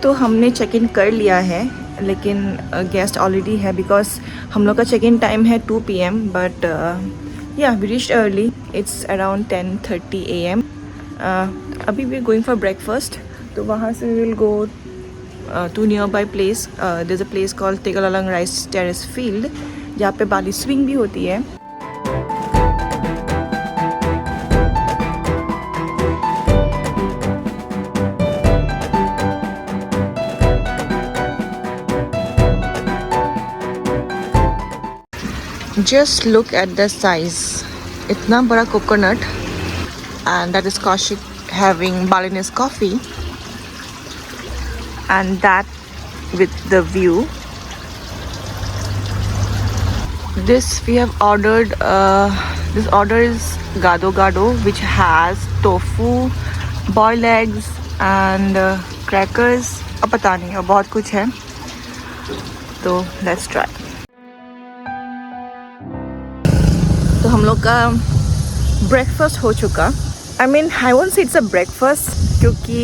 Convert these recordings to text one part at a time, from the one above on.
तो हमने check in कर लिया है, लेकिन गेस्ट ऑलरेडी है बिकॉज हम लोग का चेक इन टाइम है 2 PM, but yeah we reached early, it's around 10:30 AM. अभी वी गोइंग फॉर ब्रेकफास्ट, तो वहाँ से we will go to nearby place. There is a place called Tagallalang Rice Terrace field, जहाँ पे बाली swing भी होती है. Just look at the size. इतना बड़ा coconut, and that is Kaushik having Balinese coffee, and that with the view. This we have ordered. This order is gado gado, which has tofu, boiled eggs, and crackers. अब पता नहीं, और बहुत कुछ है. तो let's try. तो हम लोग का ब्रेकफास्ट हो चुका. I mean I won't say it's a breakfast, क्योंकि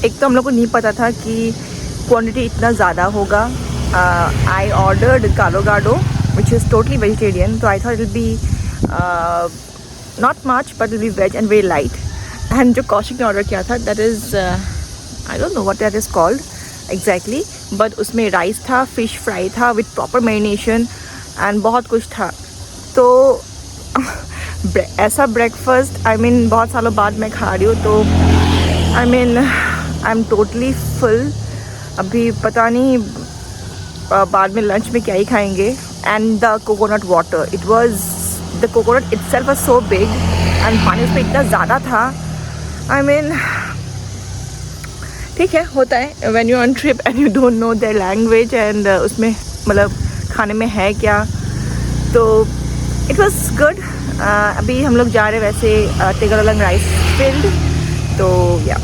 एक तो हम लोग को नहीं पता था कि क्वांटिटी इतना ज़्यादा होगा. आई ऑर्डर्ड गालो गाडो विच इज़ टोटली वेजिटेरियन, तो I thought it be not much but it be veg and very light. And जो कौशिक ने ऑर्डर किया था that is I don't know what that is called exactly, but उसमें rice था, fish fry था with proper marination and बहुत कुछ था. तो ऐसा ब्रेकफास्ट आई मीन बहुत सालों बाद मैं खा रही हूँ, तो I mean I am totally full. अभी पता नहीं बाद में लंच में क्या ही खाएंगे. And the coconut water, it was the coconut itself was so big and पानी उसमें इतना ज़्यादा था. आई मीन ठीक है, होता है when you on trip and you don't know their language, and उसमें मतलब खाने में है क्या. तो इट वॉज गुड. अभी हम लोग जा रहे हैं वैसे Tagallalang राइस फील्ड, तो या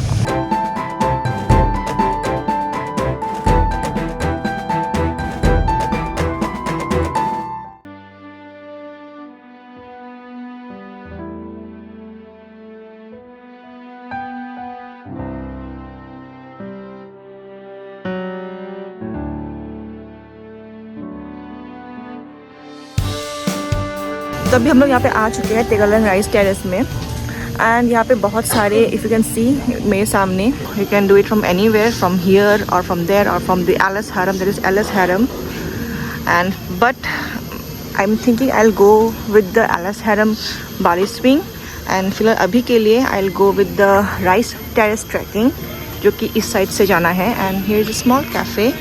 तो अभी हम लोग यहाँ पे आ चुके हैं Tagallalang राइस टेरेस में. एंड यहाँ पे बहुत सारे, इफ़ यू कैन सी मेरे सामने, you can do it from anywhere, from here और फ्रॉम देयर और from the Alas Harum. There is Alas Harum, and but I am thinking I will go with the Alas Harum Bali swing. And फिलहाल अभी के लिए I will go with the rice terrace trekking, जो कि इस side से जाना है. And here is a small cafe.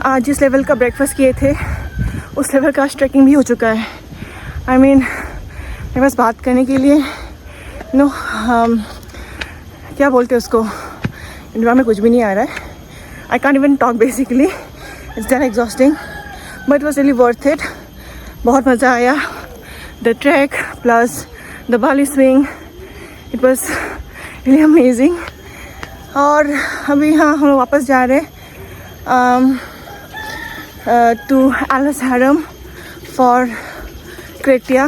आज जिस लेवल का ब्रेकफास्ट किए थे उस लेवल का ट्रैकिंग भी हो चुका है. आई मीन मेरे पास बात करने के लिए नो क्या बोलते हैं उसको, इंडिया में कुछ भी नहीं आ रहा है. I can't even talk basically, it's that exhausting, but it was really worth it. बहुत मज़ा आया. The track plus the Bali swing, it was really amazing. और अभी हाँ हम लोग वापस जा रहे हैं to Alice Haram for Kretia,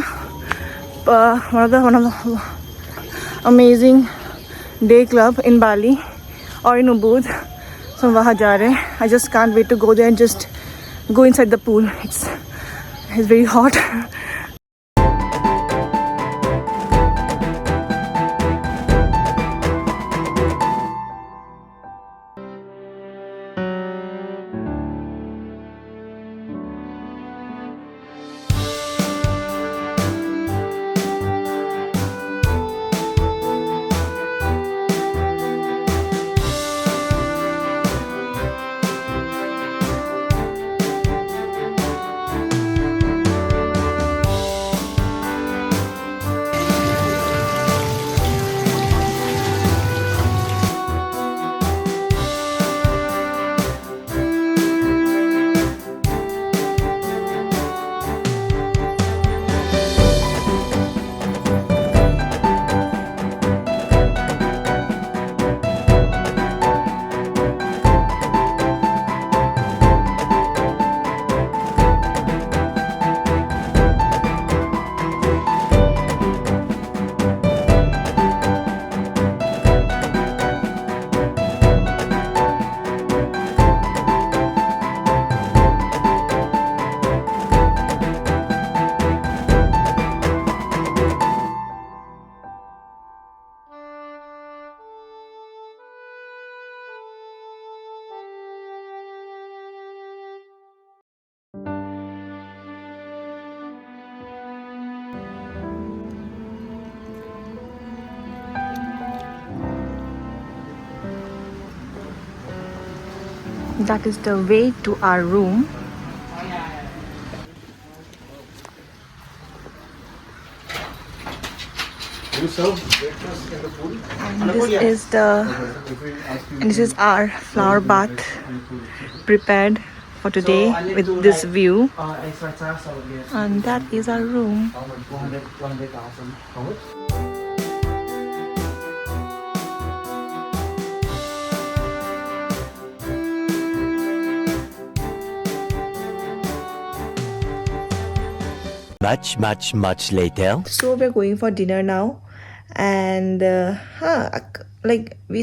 one of the amazing day club in Bali or in Ubud. So वहाँ जा रहे हैं. I just can't wait to go there and just go inside the pool. It's very hot. That is the way to our room. And this is our flower bath prepared for today with this view. And that is our room. Much later. So we're going for dinner now, and we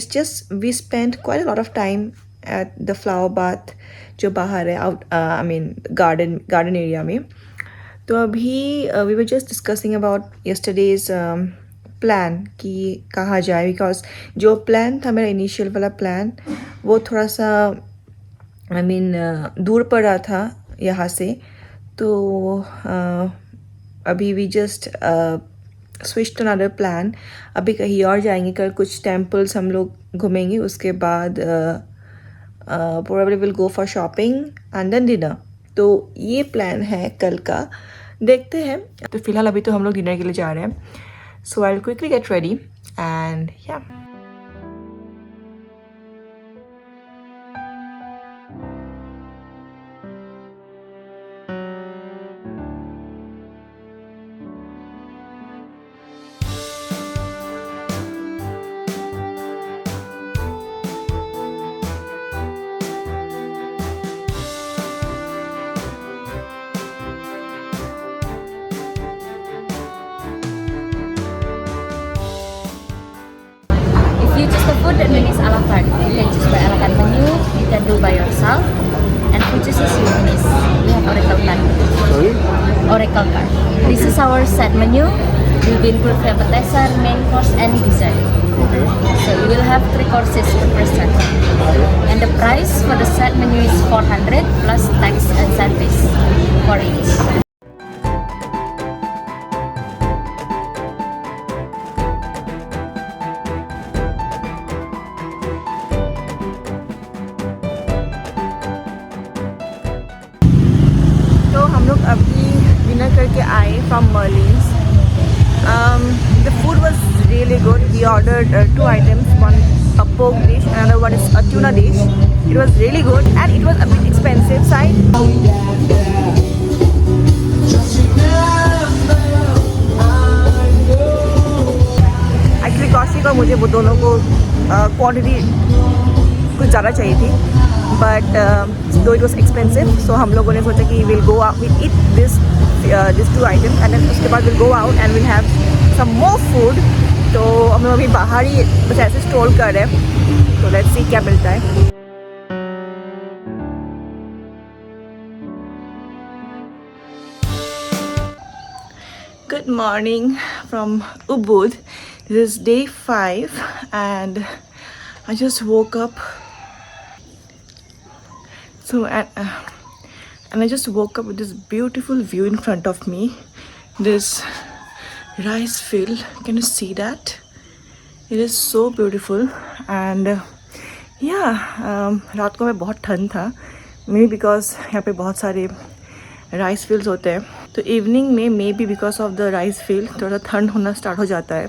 spent quite a lot of time at the flower bath जो बाहर है out garden area में. तो अभी we were just discussing about yesterday's plan कि कहाँ जाए, because जो plan था मेरा initial वाला plan वो थोड़ा सा दूर पड़ रहा था यहाँ से. तो अभी we just switched to another plan. अभी कहीं और जाएंगे, कल कुछ temples हम लोग घूमेंगे, उसके बाद probably will go for shopping and then dinner. तो ये plan है कल का, देखते हैं. तो फिलहाल अभी तो हम लोग डिनर के लिए जा रहे हैं. So I'll quickly get ready and yeah. You choose the food, that means a la carte. You can choose by a la carte menu, you can do by yourself. And food choices you miss. We have Oracle card. Sorry? Oracle card. This is our set menu. Will be include appetizer, main course, and dessert. Okay. So you will have 3 courses per person. And the price for the set menu is 400 plus tax and service for each. अभी dinner करके आए from Merlin's. The food was really good. We ordered 2 items, one a pork dish, another one is a tuna dish. It was really good and it was a bit expensive side. Actually Kaushik और मुझे वो दोनों को quantity कुछ ज़्यादा चाहिए थी. But though it was expensive, so हम लोगों ने सोचा कि we'll go out, we'll eat these 2 items and then उसके बाद we'll go out and we'll have some more food. तो हम लोग अभी बाहर ही बस ऐसे स्ट्रोल कर रहे हैं. तो let's see क्या मिलता है. Good morning from Ubud. This is day 5 and I just woke up. So and I just woke up with this beautiful view in front of me. This rice field, can you see that? It is so beautiful and रात को में बहुत ठंड था, मे because यहाँ पे बहुत सारे राइस फील्ड्स होते हैं. तो इवनिंग में may be because of the rice field थोड़ा ठंड होना स्टार्ट हो जाता है.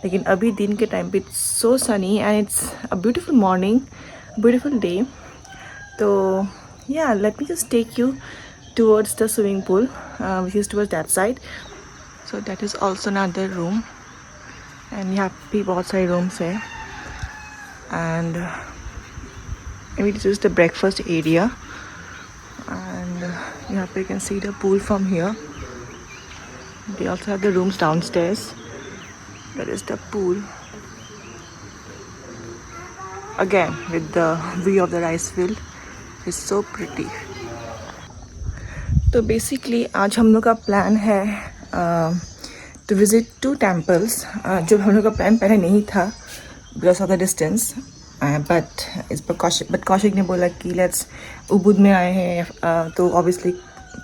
लेकिन अभी दिन के टाइम पे it's so Sunny and it's a beautiful morning, beautiful day. So yeah, let me just take you towards the swimming pool, which is towards that side. So that is also another room and यहाँ पे बहुत सारे rooms है. And maybe this is the breakfast area and यहाँ पे you can see the pool from here. They also have the rooms downstairs. That is the pool. Again with the view of the rice field. It's so pretty. तो basically आज हम लोग का plan है to visit 2 temples. जो हम लोग का प्लान पहले नहीं था because of the distance. But Kaushik ने बोला कि लेट्स उबुद में आए हैं तो ऑब्वियसली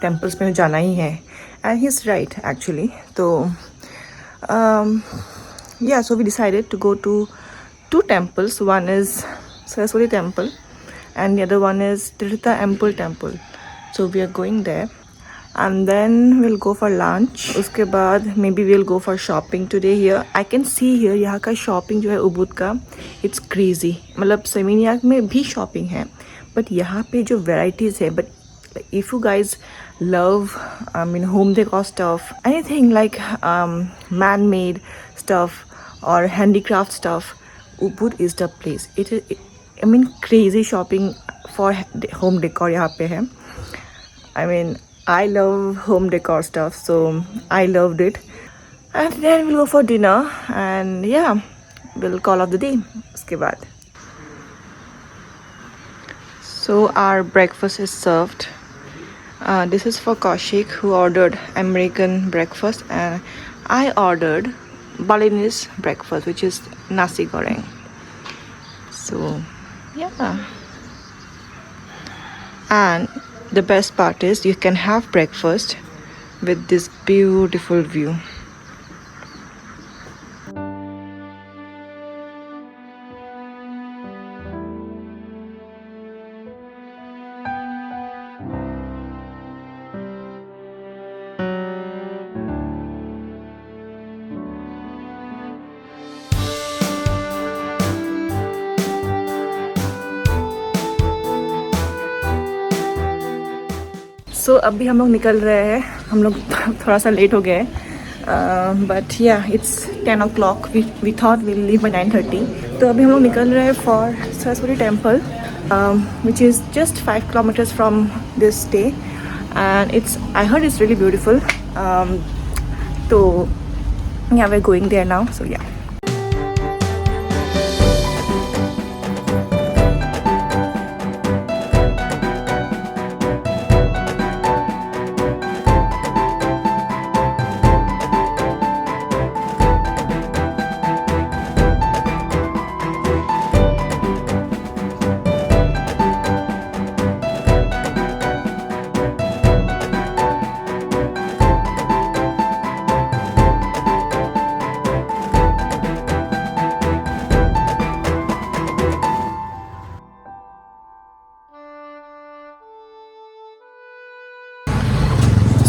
टेम्पल्स में जाना ही है. And he is right actually. तो so we decided to go to 2 temples. One is Saraswati temple and the other one is Tirta Empul Temple. So we are going there. And then we'll go for lunch. उसके बाद maybe we'll go for shopping today here. I can see here यहाँ का shopping जो है Ubud का, it's crazy. मतलब सेमिनियाक में भी shopping है, but यहाँ पे जो varieties है, but if you guys love home decor stuff, anything like man-made stuff or handicraft stuff, Ubud is the place. It is, crazy shopping for home decor यहाँ पे है. I love home decor stuff, so I loved it. And then we'll go for dinner, and yeah, we'll call off the day. उसके बाद. So our breakfast is served. This is for Kaushik, who ordered American breakfast, and I ordered Balinese breakfast, which is nasi goreng. So yeah. And the best part is you can have breakfast with this beautiful view. So अभी हम लोग निकल रहे हैं. हम लोग थोड़ा सा लेट हो गए, but yeah, it's 10 o'clock. We thought we'll leave by 9:30. तो अभी हम लोग निकल रहे हैं for Saraswati Temple, which is just 5 kilometers from this stay, and I heard it's really beautiful. So yeah, we're going there now. So yeah.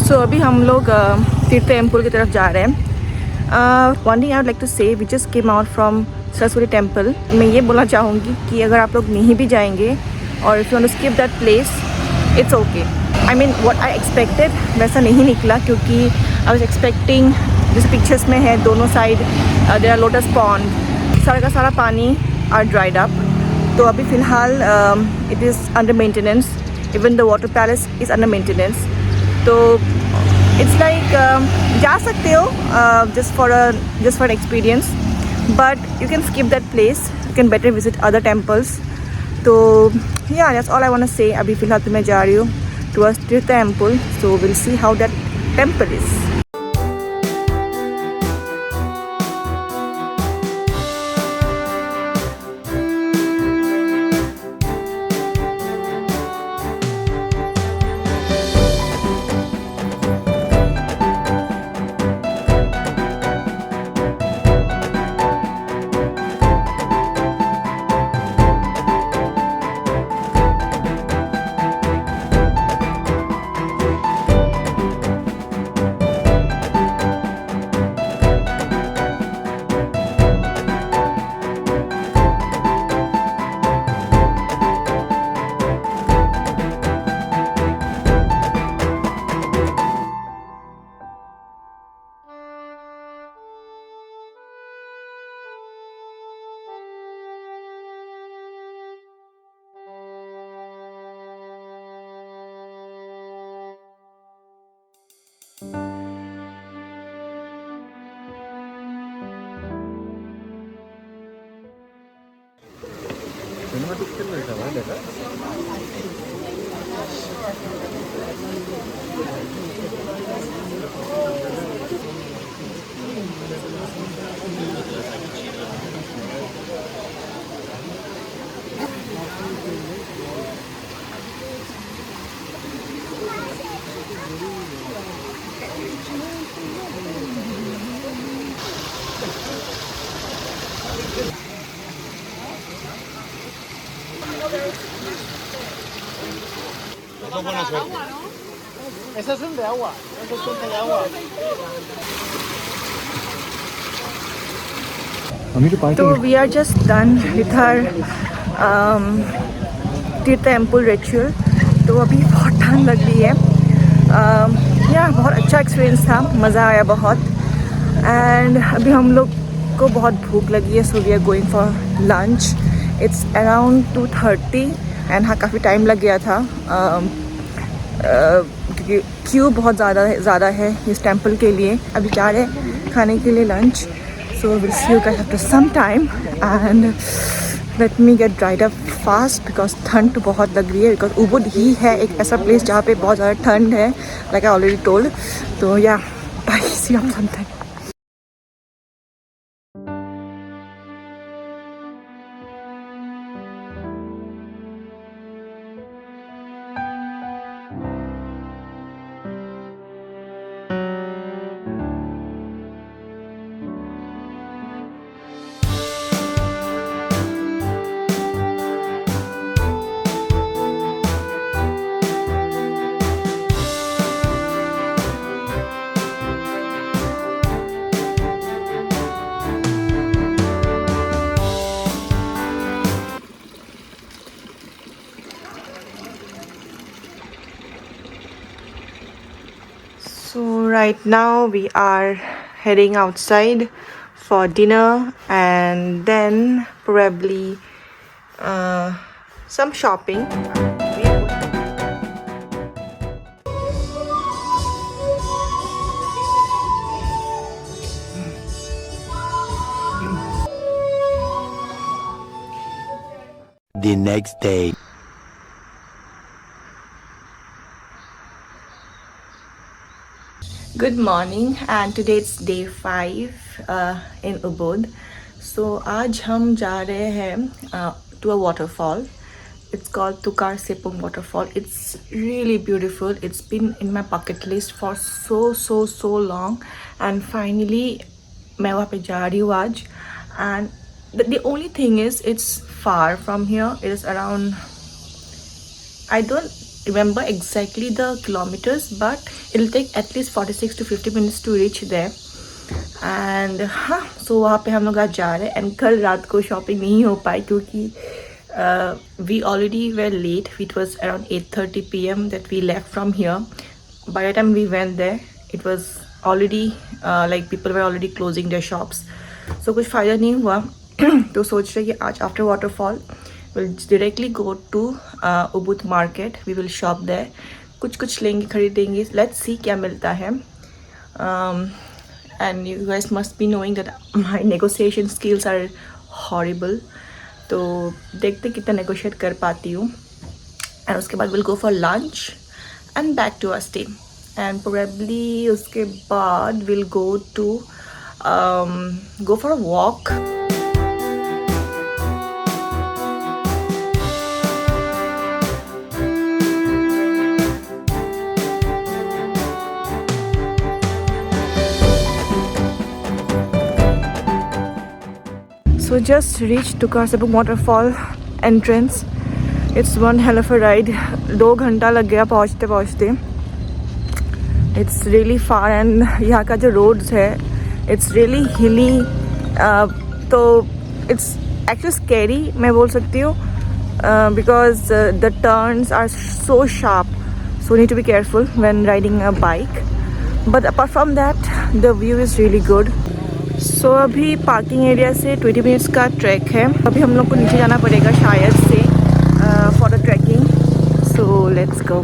So अभी हम लोग तीर्थ एम्पुल की तरफ जा रहे हैं. One thing I would like to say, we just came out from Saraswati Temple. मैं ये बोलना चाहूँगी कि अगर आप लोग नहीं भी जाएंगे, और if you want to skip that place, it's okay. What I expected वैसा नहीं निकला, क्योंकि I was expecting, जैसे पिक्चर्स में है दोनों side there are lotus pond, सारा का सारा पानी are dried up. तो अभी फ़िलहाल it is under maintenance. Even the water palace is under maintenance. तो it's like जा सकते हो just for an experience, but you can skip that place. You can better visit other temples. तो yeah, that's all I want to say. अभी फ़िलहाल तो मैं जा रही हूँ towards Tirta Empul, so we'll see how that temple is. So we are just done with our Tirta Empul ritual. तो अभी बहुत ठंड लग रही है. या बहुत अच्छा एक्सपीरियंस था, मज़ा आया बहुत. एंड अभी हम लोग को बहुत भूख लगी है, so we are going for lunch. It's around 2:30 and हाँ काफ़ी टाइम लग गया था क्योंकि क्यू बहुत ज़्यादा है इस टेम्पल के लिए. अभी जा रहे हैं खाने के लिए lunch. So will see you guys after some time and let me get dried up fast because ठंड तो बहुत लग रही है. बिकॉज उबुड ही है एक ऐसा प्लेस जहाँ पे बहुत ज़्यादा ठंड है, लाइक आई ऑलरेडी टोल्ड. तो yeah bye, see you some time. So right now we are heading outside for dinner and then probably some shopping. The next day. Good morning and today it's day 5 in Ubud. So आज हम जा रहे हैं to a waterfall. It's called Tukad Cepung Waterfall. It's really beautiful. It's been in my bucket list for so long and finally मैं वहाँ पे जा रही हूँ आज. And the only thing is it's far from here. It is around, I don't remember exactly the kilometers, but it'll take at least 46 to 50 minutes to reach there. And हाँ, so वहाँ पे हम लोग आज जा रहे हैं. And कल रात को शॉपिंग नहीं हो पाई क्योंकि we already were late. It was around 8:30 p.m. that we left from here. By the time we went there, it was already like people were already closing their shops. So कुछ फ़ायदा नहीं हुआ. तो सोच रहे कि आज after waterfall we'll directly go to Ubud Market. We will shop there. कुछ लेंगे, खरीदेंगे. Let's see क्या मिलता है. And you guys must be knowing that my negotiation skills are horrible. तो देखते कितना negotiate कर पाती हूँ. And उसके बाद we'll go for lunch and back to our stay. And probably उसके बाद we'll go for a walk. So just reached Tukad Cepung Waterfall entrance. It's one hell of a ride. 2 घंटा लग गया पहुँचते. It's really far and यहाँ का जो roads है, it's really hilly. तो it's actually scary मैं बोल सकती हूँ because the turns are so sharp. So need to be careful when riding a bike. But apart from that, the view is really good. सो अभी parking area से 20 minutes का track है. अभी हम लोग को नीचे जाना पड़ेगा शायद से for the trekking. So let's go.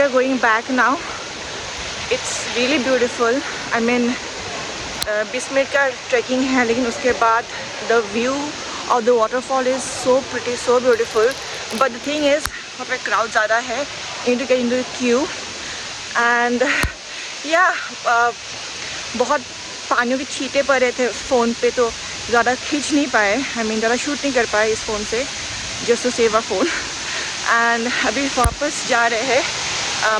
are going back now. It's really beautiful. I mean 20 minute का ट्रैकिंग है, लेकिन उसके बाद the view of the waterfall is so pretty, so beautiful. But the thing is वहाँ पे crowd ज़्यादा है. You need to get into the queue and yeah, बहुत पानियों के छींटे पड़ रहे थे फ़ोन पे, तो ज़्यादा खींच नहीं पाए. I mean ज़्यादा शूट नहीं कर पाए इस फ़ोन से, just to save our phone. And अभी वापस जा रहे हैं.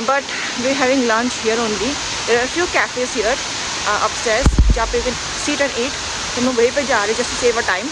But we're having lunch here only. There are a few cafes here upstairs जहाँ पे you can sit and eat. तो हम वहीं पे जा रहे हैं just to save our time.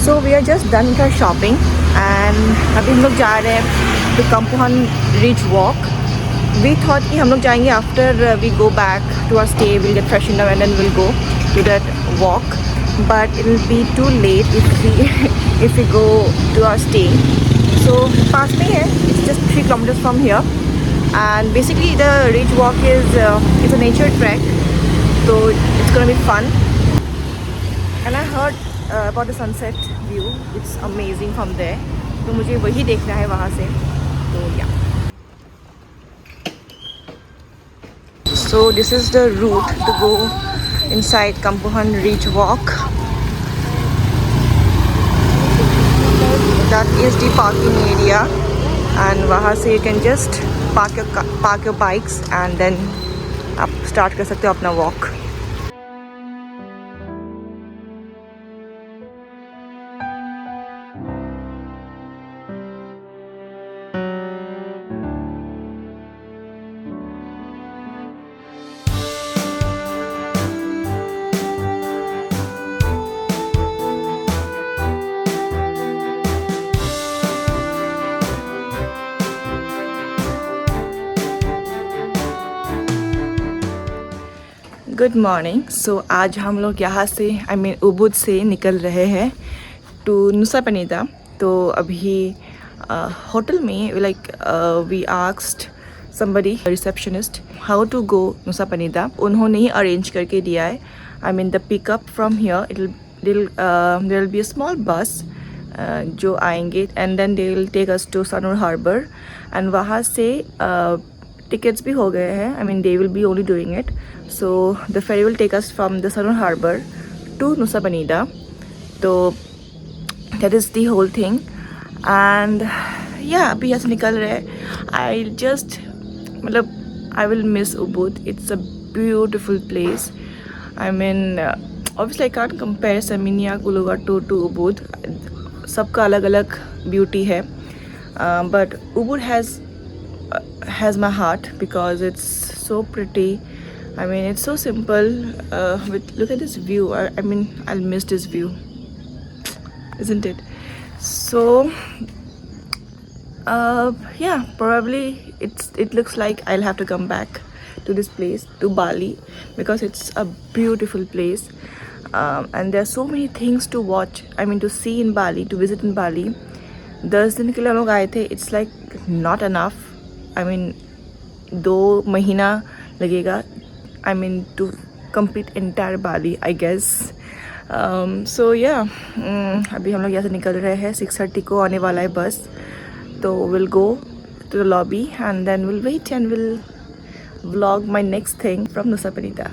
So we are just done with our shopping and अभी हम लोग जा रहे हैं to Campuhan Ridge Walk. We thought कि हम लोग जाएंगे after we go back to our stay, we'll get freshened up and then we'll go to that walk. But it will be too late if we go to our stay. So पास में है, it's just 3 kilometers from here. And basically the Ridge Walk is it's a nature trek, so it's gonna be fun. And I heard about the sunset view. It's amazing from there. तो मुझे वही देखना है वहाँ से. तो yeah. So this is the route to go inside Campuhan Ridge Walk. That is the parking area, and वहाँ से you can just park your bikes and then आप start कर सकते हो अपना walk. Good morning. सो आज हम लोग यहाँ से उबुद से निकल रहे हैं टू नुसा पनीदा. तो अभी होटल में we asked somebody receptionist how to go Nusa Penida. उन्होंने ही अरेंज करके दिया है. The pickup from here there will be a small bus जो आएंगे and then they will take us to Sanur harbour. And वहाँ से टिकट्स भी हो गए हैं. They will be only doing it. So the ferry will take us from the Sanur Harbour to Nusa Penida. So that is the whole thing. And yeah, अभी यहाँ से निकल रहे हैं. I will miss Ubud. It's a beautiful place. Obviously I can't compare Seminia, Gulugatu to Ubud. सबका अलग अलग beauty है. But Ubud has my heart because it's so pretty. It's so simple. Look at this view. I'll miss this view, isn't it? So yeah, probably it looks like I'll have to come back to this place, to Bali, because it's a beautiful place. And there are so many things to watch, to see in Bali, to visit in Bali. 10 दिन के लिए हम लोग आए थे. It's like not enough. 2 महीना लगेगा to complete entire Bali, I guess. So yeah, अभी हम लोग यहाँ से निकल रहे हैं. 6:30 को आने वाला है बस. तो we'll go to the lobby and then we'll wait and we'll vlog my next thing from Nusa Penida.